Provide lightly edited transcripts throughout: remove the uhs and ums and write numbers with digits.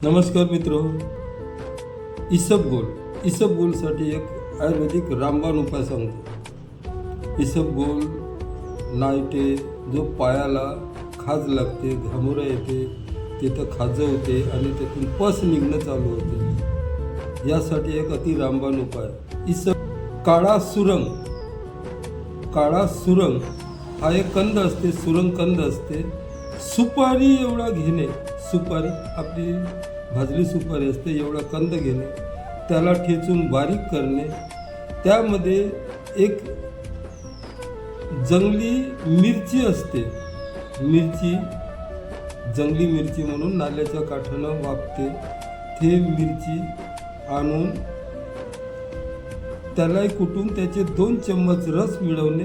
नमस्कार मित्रो, इसबगोलसाठी एक आयुर्वेदिक रामबाण उपाय सांगतो। इसबगोल नाईटे जो पायाला खाज लागते, घामोऱ्या येते, तिथं खाज होते आणि त्यातून पस निघणं चालू होते, यासाठी एक अति रामबाण उपाय काळा सुरंग हा एक कंद असते, सुरंग कंद असते। सुपारी एवढा घेणे, सुपारी आपली भाजली सुपारी असते एवढा कंद घेणे, त्याला ठेचून बारीक करणे, त्यामध्ये एक जंगली मिरची असते, जंगली मिरची म्हणून नाल्याच्या काठानं वापते, ते मिरची आणून त्याला कुटून त्याचे 2 चम्मच रस मिळवणे,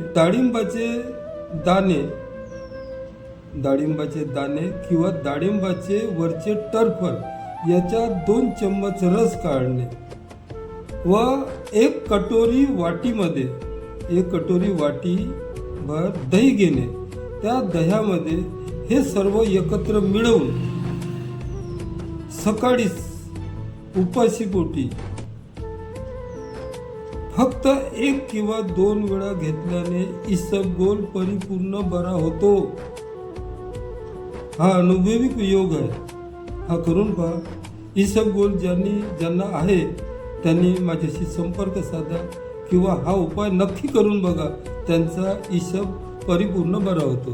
डाळिंबाचे दाणे किंवा डाळिंबाचे वरचे टर्फल याच्या 2 चम्मच रस काढणे व एक कटोरी वाटी भर दही घेणे, त्या दह्यामध्ये हे सर्व एकत्र मिळवून सकाळी उपाशीपोटी फक्त 1 किंवा 2 वेळा घेतल्याने इसबगोल परिपूर्ण बरा होतो। हा अनुभवी योग आहे, हा करून पहा। इसबगोल ज्यांना आहे त्यांनी माझ्याशी संपर्क साधा किंवा हा उपाय नक्की करून बघा, त्यांचा इसब परिपूर्ण बरा होतो।